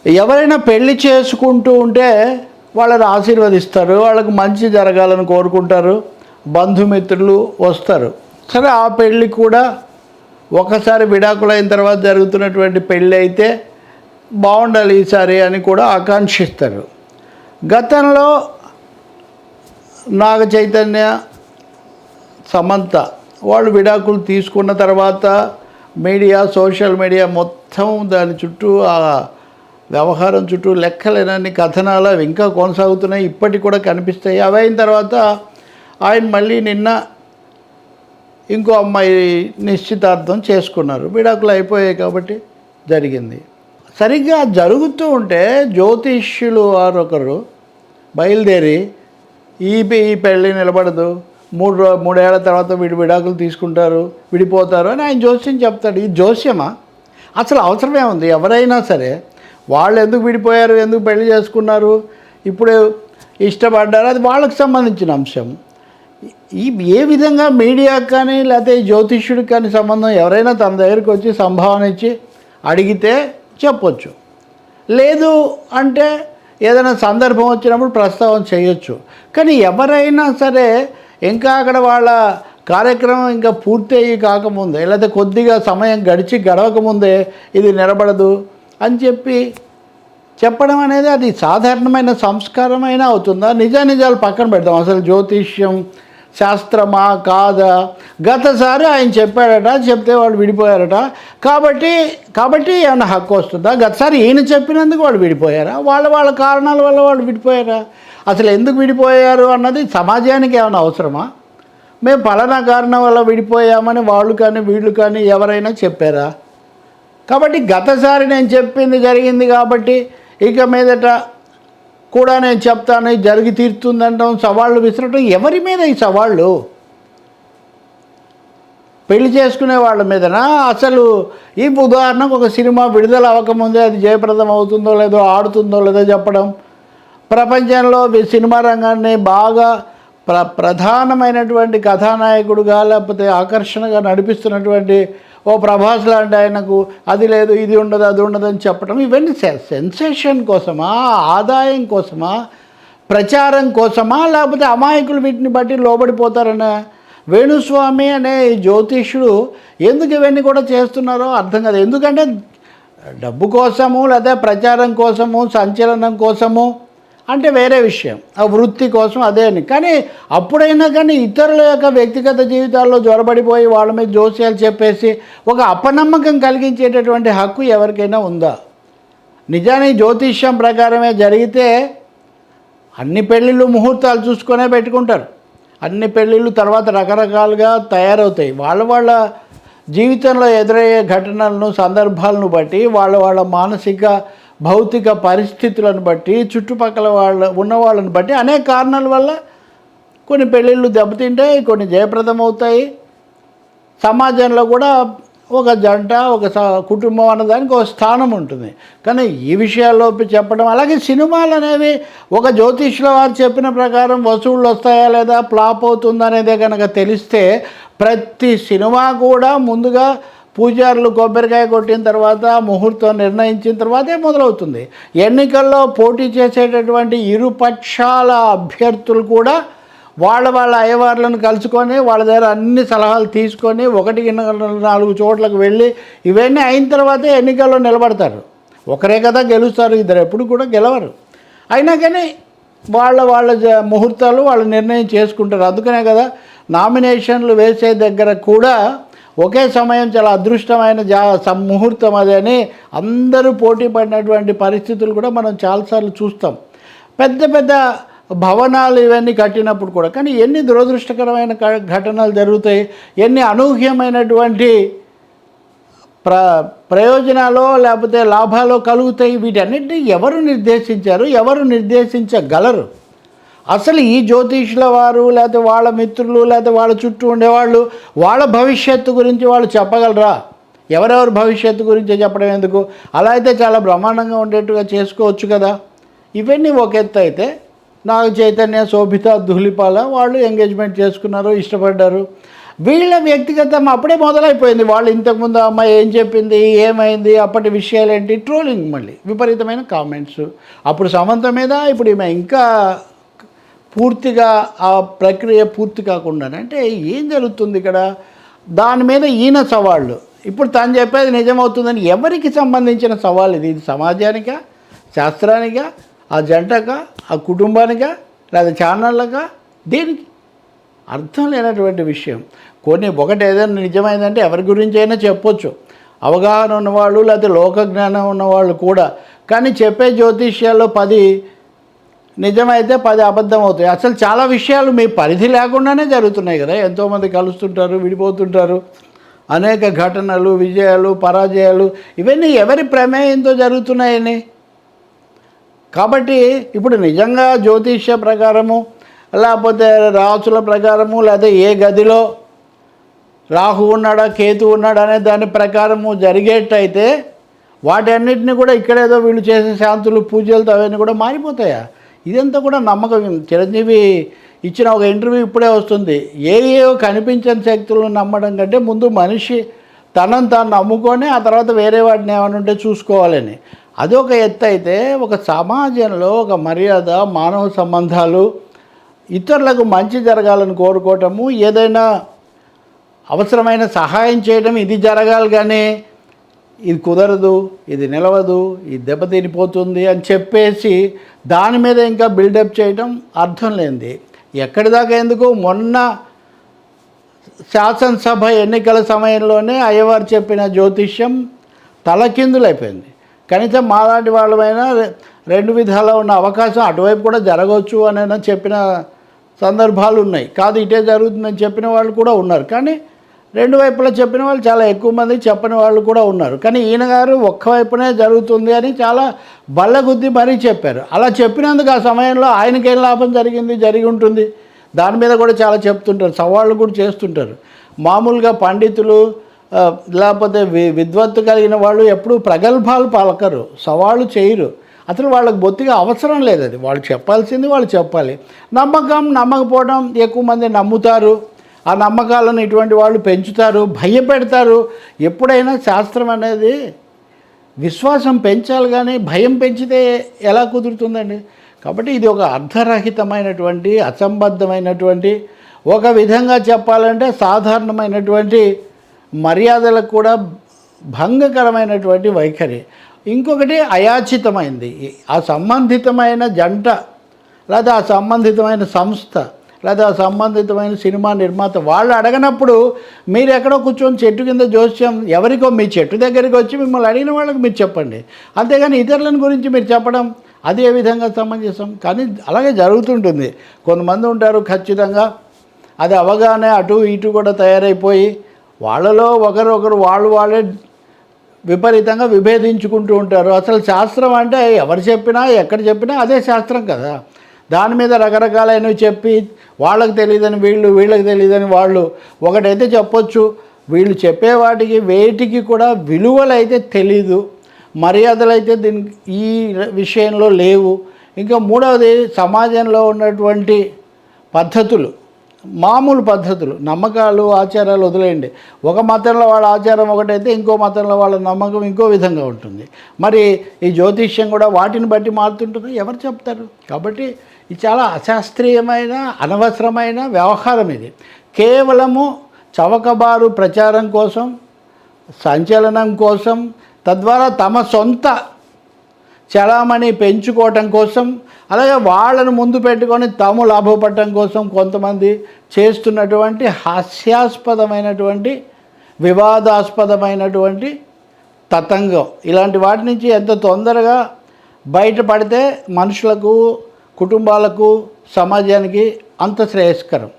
ఎవరైనా పెళ్లి చేసుకుంటూ ఉంటే వాళ్ళని ఆశీర్వదిస్తారు, వాళ్ళకి మంచి జరగాలని కోరుకుంటారు, బంధుమిత్రులు వస్తారు. సరే, ఆ పెళ్ళి కూడా ఒకసారి విడాకులైన తర్వాత జరుగుతున్నటువంటి పెళ్ళి అయితే బాగుండాలి ఈసారి అని కూడా ఆకాంక్షిస్తారు. గతంలో నాగ చైతన్య, సమంత వాళ్ళు విడాకులు తీసుకున్న తర్వాత మీడియా, సోషల్ మీడియా మొత్తం దాని చుట్టూ, ఆ వ్యవహారం చుట్టూ లెక్కలేనన్ని కథనాలు అవి ఇంకా కొనసాగుతున్నాయి, ఇప్పటికి కూడా కనిపిస్తాయి. అవి అయిన తర్వాత ఆయన మళ్ళీ నిన్న ఇంకో అమ్మాయి నిశ్చితార్థం చేసుకున్నారు. విడాకులు అయిపోయాయి కాబట్టి జరిగింది. సరిగ్గా జరుగుతూ ఉంటే జ్యోతిష్యులు వారొకరు బయలుదేరి ఈ పెళ్ళి నిలబడదు, మూడేళ్ల తర్వాత వీడు విడాకులు తీసుకుంటారు, విడిపోతారు అని ఆయన జోస్యం చెప్తాడు. ఈ జోస్యమా? అసలు అవసరమే ఉంది? ఎవరైనా సరే వాళ్ళు ఎందుకు విడిపోయారు, ఎందుకు పెళ్లి చేసుకున్నారు, ఇప్పుడు ఇష్టపడ్డారు, అది వాళ్ళకి సంబంధించిన అంశం. ఏ విధంగా మీడియాకి కానీ లేకపోతే జ్యోతిష్యుడికి కానీ సంబంధం, ఎవరైనా తన దగ్గరికి వచ్చి సంభావన ఇచ్చి అడిగితే చెప్పొచ్చు, లేదు అంటే ఏదైనా సందర్భం వచ్చినప్పుడు ప్రస్తావన చేయొచ్చు. కానీ ఎవరైనా సరే ఇంకా అక్కడ వాళ్ళ కార్యక్రమం ఇంకా పూర్తయి కాకముందే, లేకపోతే కొద్దిగా సమయం గడవకముందే ఇది నిలబడదు అని చెప్పడం అనేది అది సాధారణమైన సంస్కారమైనా అవుతుందా? నిజాలు పక్కన పెడతాం, అసలు జ్యోతిష్యం శాస్త్రమా కాదా? గతసారి ఆయన చెప్పాడట, చెప్తే వాళ్ళు విడిపోయారట, కాబట్టి ఏమైనా హక్కు వస్తుందా? గతసారి ఈయన చెప్పినందుకు వాళ్ళు విడిపోయారా? వాళ్ళ కారణాల వల్ల వాళ్ళు విడిపోయారా? అసలు ఎందుకు విడిపోయారు అన్నది సమాజానికి ఏమైనా అవసరమా? మేము పలానా కారణం వల్ల విడిపోయామని వాళ్ళు కానీ వీళ్ళు కానీ ఎవరైనా చెప్పారా? కాబట్టి గతసారి నేను చెప్పింది జరిగింది కాబట్టి ఇక మీదట కూడా నేను చెప్తాను, జరిగి తీరుతుందంటాం, సవాళ్ళు విసరటం. ఎవరి మీద ఈ సవాళ్ళు? పెళ్లి చేసుకునే వాళ్ళ మీదనా? అసలు ఈ ఉదాహరణకు ఒక సినిమా విడుదల అవ్వకముందే అది జయప్రదం అవుతుందో లేదో, ఆడుతుందో లేదో చెప్పడం, ప్రపంచంలో సినిమా రంగాన్ని బాగా ప్రధానమైనటువంటి కథానాయకుడుగా లేకపోతే ఆకర్షణగా నడిపిస్తున్నటువంటి ఓ ప్రభాస్ లాంటి ఆయనకు అది లేదు, ఇది ఉండదు, అది ఉండదు అని చెప్పడం, ఇవన్నీ సెన్సేషన్ కోసమా, ఆదాయం కోసమా, ప్రచారం కోసమా, లేకపోతే అమాయకులు వీటిని బట్టి లోబడిపోతారనే వేణుస్వామి అనే జ్యోతిష్యుడు ఎందుకు ఇవన్నీ కూడా చేస్తున్నారో అర్థం కాదు. ఎందుకంటే డబ్బు కోసము లేదా ప్రచారం కోసము, సంచలనం కోసము అంటే వేరే విషయం, ఆ వృత్తి కోసం అదే అని. కానీ అప్పుడైనా కానీ ఇతరుల యొక్క వ్యక్తిగత జీవితాల్లో జ్వరబడిపోయి వాళ్ళ మీద జోస్యాలు చెప్పేసి ఒక అపనమ్మకం కలిగించేటటువంటి హక్కు ఎవరికైనా ఉందా? నిజానికి జ్యోతిష్యం ప్రకారమే జరిగితే అన్ని పెళ్ళిళ్ళు ముహూర్తాలు చూసుకొనే పెట్టుకుంటారు. అన్ని పెళ్ళిళ్ళు తర్వాత రకరకాలుగా తయారవుతాయి. వాళ్ళ జీవితంలో ఎదురయ్యే ఘటనలను, సందర్భాలను బట్టి, వాళ్ళ మానసిక భౌతిక పరిస్థితులను బట్టి, చుట్టుపక్కల ఉన్న వాళ్ళని బట్టి, అనేక కారణాల వల్ల కొన్ని పెళ్ళిళ్ళు దెబ్బతింటాయి, కొన్ని జయప్రదం అవుతాయి. సమాజంలో కూడా ఒక జంట, ఒక కుటుంబం అన్నదానికి ఒక స్థానం ఉంటుంది. కానీ ఈ విషయాల్లో చెప్పడం, అలాగే సినిమాలు అనేవి ఒక జ్యోతిష్యుల వారు చెప్పిన ప్రకారం వసూళ్ళు వస్తాయా లేదా, ఫ్లాప్ అవుతుందా అనేదే కనుక తెలిస్తే ప్రతి సినిమా కూడా ముందుగా పూజారులు కొబ్బరికాయ కొట్టిన తర్వాత, ముహూర్తం నిర్ణయించిన తర్వాతే మొదలవుతుంది. ఎన్నికల్లో పోటీ చేసేటటువంటి ఇరుపక్షాల అభ్యర్థులు కూడా వాళ్ళ అయ్యవార్లను కలుసుకొని వాళ్ళ దగ్గర అన్ని సలహాలు తీసుకొని 1-4 చోట్లకు వెళ్ళి ఇవన్నీ అయిన తర్వాతే ఎన్నికల్లో నిలబడతారు. ఒకరే కదా గెలుస్తారు, ఇద్దరు ఎప్పుడు కూడా గెలవరు. అయినా కానీ వాళ్ళ ముహూర్తాలు వాళ్ళు నిర్ణయం చేసుకుంటారు. అందుకనే కదా నామినేషన్లు వేసే దగ్గర కూడా ఒకే సమయం చాలా అదృష్టమైన ముహూర్తం అదని అందరూ పోటీ పడినటువంటి పరిస్థితులు కూడా మనం చాలాసార్లు చూస్తాం. పెద్ద భవనాలు ఇవన్నీ కట్టినప్పుడు కూడా. కానీ ఎన్ని దురదృష్టకరమైన ఘటనలు జరుగుతాయి, ఎన్ని అనూహ్యమైనటువంటి ప్రయోజనాలు లేకపోతే లాభాలు కలుగుతాయి. వీటన్నిటిని ఎవరు నిర్దేశించారు, ఎవరు నిర్దేశించగలరు? అసలు ఈ జ్యోతిష్యుల వారు లేకపోతే వాళ్ళ మిత్రులు లేకపోతే వాళ్ళ చుట్టూ ఉండేవాళ్ళు వాళ్ళ భవిష్యత్తు గురించి వాళ్ళు చెప్పగలరా? ఎవరెవరు భవిష్యత్తు గురించి చెప్పడం ఎందుకు? అలా అయితే చాలా బ్రహ్మాండంగా ఉండేట్టుగా చేసుకోవచ్చు కదా. ఇవన్నీ ఒక ఎత్తు అయితే, నాగ చైతన్య, శోభిత, ధూళిపాల వాళ్ళు ఎంగేజ్మెంట్ చేసుకున్నారు, ఇష్టపడ్డారు. వీళ్ళ వ్యక్తిగతం అప్పుడే మొదలైపోయింది. వాళ్ళు ఇంతకుముందు అమ్మాయి ఏం చెప్పింది, ఏమైంది, అప్పటి విషయాలు ఏంటి, ట్రోలింగ్, మళ్ళీ విపరీతమైన కామెంట్స్. అప్పుడు సమంత మీద ఇప్పుడు ఈమె ఇంకా పూర్తిగా ఆ ప్రక్రియ పూర్తి కాకుండానే, అంటే ఏం జరుగుతుంది ఇక్కడ, దాని మీద ఈయన సవాళ్ళు. ఇప్పుడు తను చెప్పేది నిజమవుతుందని ఎవరికి సంబంధించిన సవాల్ ఇది? ఇది సమాజానికా, శాస్త్రానికా, ఆ జంటకా, ఆ కుటుంబానికా, లేదా ఛానళ్ళకా, దేనికి? అర్థం లేనటువంటి విషయం. ఒకటి ఏదైనా నిజమైందంటే ఎవరి గురించి అయినా చెప్పొచ్చు, అవగాహన ఉన్నవాళ్ళు లేకపోతే లోకజ్ఞానం ఉన్నవాళ్ళు కూడా. కానీ చెప్పే జ్యోతిష్యాల్లో 10 నిజమైతే 10 అబద్ధం అవుతాయి. అసలు చాలా విషయాలు మీ పరిధి లేకుండానే జరుగుతున్నాయి కదా. ఎంతోమంది కలుస్తుంటారు, విడిపోతుంటారు, అనేక ఘటనలు, విజయాలు, పరాజయాలు, ఇవన్నీ ఎవరి ప్రమేయంతో జరుగుతున్నాయని. కాబట్టి ఇప్పుడు నిజంగా జ్యోతిష్య ప్రకారము, లేకపోతే రాసుల ప్రకారము, లేదా ఏ గదిలో రాహు ఉన్నాడా, కేతు ఉన్నాడా అనే దాని ప్రకారము జరిగేట్టయితే వాటన్నిటిని కూడా ఇక్కడేదో వీళ్ళు చేసే శాంతులు, పూజలతో అవన్నీ కూడా మారిపోతాయా? ఇదంతా కూడా నమ్మకం. చిరంజీవి ఇచ్చిన ఒక ఇంటర్వ్యూ ఇప్పుడే వస్తుంది. ఏవో కనిపించని శక్తులను నమ్మడం కంటే ముందు మనిషి తనను తాను నమ్ముకొని ఆ తర్వాత వేరే వాటిని ఏమైనా ఉంటే చూసుకోవాలని. అదొక ఎత్తు అయితే, ఒక సమాజంలో ఒక మర్యాద, మానవ సంబంధాలు, ఇతరులకు మంచి జరగాలని కోరుకోవటము, ఏదైనా అవసరమైన సహాయం చేయడం, ఇది జరగాలి. కానీ ఇది కుదరదు, ఇది నిలవదు, ఇది దెబ్బతినిపోతుంది అని చెప్పేసి దాని మీద ఇంకా బిల్డప్ చేయడం అర్థం లేనిది. ఎక్కడి దాకా ఎందుకు, మొన్న శాసనసభ ఎన్నికల సమయంలోనే అయ్యవారు చెప్పిన జ్యోతిష్యం తలకిందులైపోయింది. కనీసం మాలాంటి వాళ్ళమైనా 2 విధాలా ఉన్న అవకాశం అటువైపు కూడా జరగవచ్చు అని చెప్పిన సందర్భాలు ఉన్నాయి. కాదు ఇటే జరుగుతుందని చెప్పిన వాళ్ళు కూడా ఉన్నారు. కానీ 2 వైపులా చెప్పిన వాళ్ళు చాలా ఎక్కువ మంది, చెప్పని వాళ్ళు కూడా ఉన్నారు. కానీ ఈయన గారు ఒక్కవైపునే జరుగుతుంది అని చాలా బల్లగుద్ది మరీ చెప్పారు. అలా చెప్పినందుకు ఆ సమయంలో ఆయనకేం లాభం జరిగి ఉంటుంది, దాని మీద కూడా చాలా చెప్తుంటారు, సవాళ్ళు కూడా చేస్తుంటారు. మామూలుగా పండితులు లేకపోతే విద్వత్తు కలిగిన వాళ్ళు ఎప్పుడూ ప్రగల్భాలు పలకరు, సవాళ్ళు చేయరు. అసలు వాళ్ళకి బొత్తిగా అవసరం లేదు. అది వాళ్ళు చెప్పాల్సింది వాళ్ళు చెప్పాలి. నమ్మకపోవడం, ఎక్కువ మంది నమ్ముతారు, ఆ నమ్మకాలను ఇటువంటి వాళ్ళు పెంచుతారు, భయపెడతారు. ఎప్పుడైనా శాస్త్రం అనేది విశ్వాసం పెంచాలి, కానీ భయం పెంచితే ఎలా కుదురుతుందండి? కాబట్టి ఇది ఒక అర్ధరహితమైనటువంటి, అసంబద్ధమైనటువంటి, ఒక విధంగా చెప్పాలంటే సాధారణమైనటువంటి మర్యాదలకు కూడా భంగకరమైనటువంటి వైఖరి. ఇంకొకటి అయాచితమైంది. ఆ సంబంధితమైన జంట, లేదా ఆ సంబంధితమైన సంస్థ, లేదా ఆ సంబంధితమైన సినిమా నిర్మాత వాళ్ళు అడగనప్పుడు మీరు ఎక్కడో కూర్చొని చెట్టు కింద జోస్యం, ఎవరికో మీ చెట్టు దగ్గరికి వచ్చి మిమ్మల్ని అడిగిన వాళ్ళకి మీరు చెప్పండి. అంతేగాని ఇతరులను గురించి మీరు చెప్పడం అది ఏ విధంగా సమంజసం? కానీ అలాగే జరుగుతుంటుంది. కొంతమంది ఉంటారు ఖచ్చితంగా అది అవగానే అటు ఇటు కూడా తయారైపోయి వాళ్ళలో ఒకరు వాళ్ళే విపరీతంగా విభేదించుకుంటూ ఉంటారు. అసలు శాస్త్రం అంటే ఎవరు చెప్పినా ఎక్కడ చెప్పినా అదే శాస్త్రం కదా. దాని మీద రకరకాలైనవి చెప్పి వాళ్ళకి తెలియదని వీళ్ళకి తెలియదని వాళ్ళు ఒకటైతే చెప్పొచ్చు. వీళ్ళు చెప్పే వాటికి వేటికి కూడా విలువలు అయితే తెలీదు, మర్యాదలు అయితే దీనికి ఈ విషయంలో లేవు. ఇంకా మూడవది, సమాజంలో ఉన్నటువంటి పద్ధతులు, మామూలు పద్ధతులు, నమ్మకాలు, ఆచారాలు వదిలేయండి. ఒక మతంలో వాళ్ళ ఆచారం ఒకటైతే ఇంకో మతంలో వాళ్ళ నమ్మకం ఇంకో విధంగా ఉంటుంది. మరి ఈ జ్యోతిష్యం కూడా వాటిని బట్టి మారుతుంటుంది, ఎవరు చెప్తారు? కాబట్టి ఇది చాలా అశాస్త్రీయమైన, అనవసరమైన వ్యవహారం. ఇది కేవలము చవకబారు ప్రచారం కోసం, సంచలనం కోసం, తద్వారా తమ సొంత చలామణి పెంచుకోవటం కోసం, అలాగే వాళ్ళను ముందు పెట్టుకొని తాము లాభపడటం కోసం కొంతమంది చేస్తున్నటువంటి హాస్యాస్పదమైనటువంటి, వివాదాస్పదమైనటువంటి తతంగం. ఇలాంటి వాటి నుంచి ఎంత తొందరగా బయటపడితే మనుషులకు, కుటుంబాలకు, సమాజానికి అంత శ్రేయస్కరం.